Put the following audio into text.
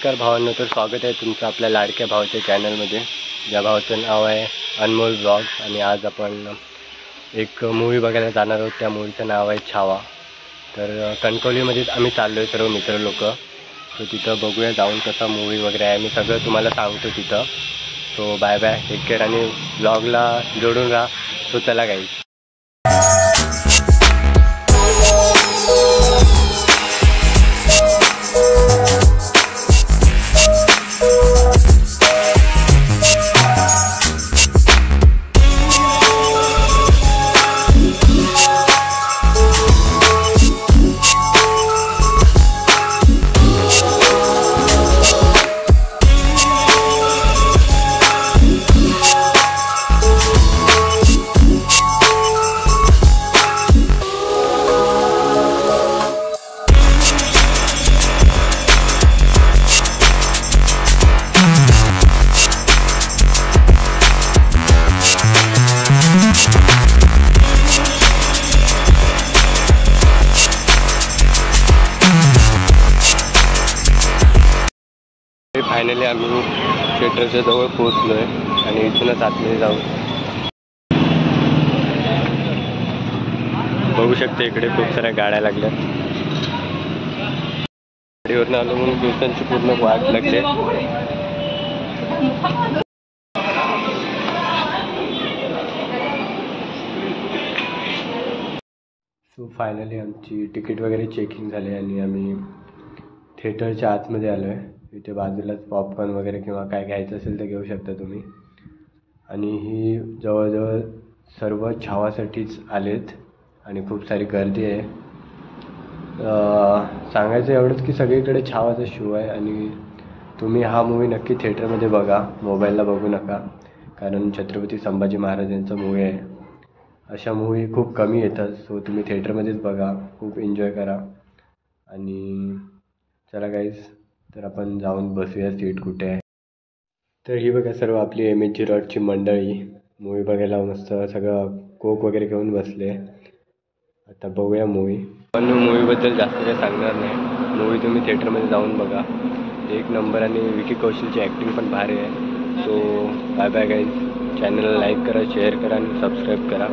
नमस्कार भावांनो, तर स्वागत आहे तुमचं आपल्या लाडक्या भावाच्या चॅनलमध्ये, ज्या भावाचं नाव आहे अनमोल ब्लॉग्स. आणि आज आपण एक मूवी बघायला जाणार आहोत. त्या मूवीचं नाव आहे छावा. तर कणकवलीमध्ये आम्ही चाललो आहे सर्व मित्र लोक. तर तिथं बघूया जाऊन कसा मूवी वगैरे आहे. मी सगळं तुम्हाला सांगतो तिथं. So bye bye, take care आणि ब्लॉगला जोडून राहा. सो चला गाईज. फायनली आम्ही थिएटरच्या जवळ पोहोचलो आहे आणि इथूनच आतमध्ये जाऊ. बघू शकते इकडे खूप साऱ्या गाड्या लागल्या. गाडीवरनं आलो म्हणून दिवसांची पूर्ण वाट लागली. सो फायनली आमची तिकीट वगैरे चेकिंग झाली आणि आम्ही थिएटरच्या आतमध्ये आलो आहे. इथे बाजूलाच पॉपकॉर्न वगैरे किंवा काय घ्यायचं असेल तर घेऊ शकता तुम्ही. आणि ही जवळजवळ सर्व छावासाठीच आलेत आणि खूप सारी गर्दी आहे. सांगायचं एवढंच की सगळीकडे छावाचा शो आहे आणि तुम्ही हा मूवी नक्की थिएटरमध्ये बघा, मोबाईलला बघू नका. कारण छत्रपती संभाजी महाराजांचा मूवी आहे. अशा मूवी खूप कमी येतात. सो तुम्ही थिएटरमध्येच बघा, खूप एन्जॉय करा. आणि चला गाईज, तर आपण जाऊन बसूया सीट कुठे आहे. तर ही बघा सर्व आपली MSG रोडची मंडळी मूवी बघायला मस्त सगळं कोक वगैरे घेऊन बसले. आता बघूया मूवी. पण मूवीबद्दल जास्त काही सांगणार नाही. मूवी तुम्ही थिएटरमध्ये जाऊन बघा, एक नंबर. आणि विकी कौशलची ॲक्टिंग पण भारी आहे. So bye bye guys. चॅनलला लाईक करा, शेअर करा आणि सबस्क्राईब करा.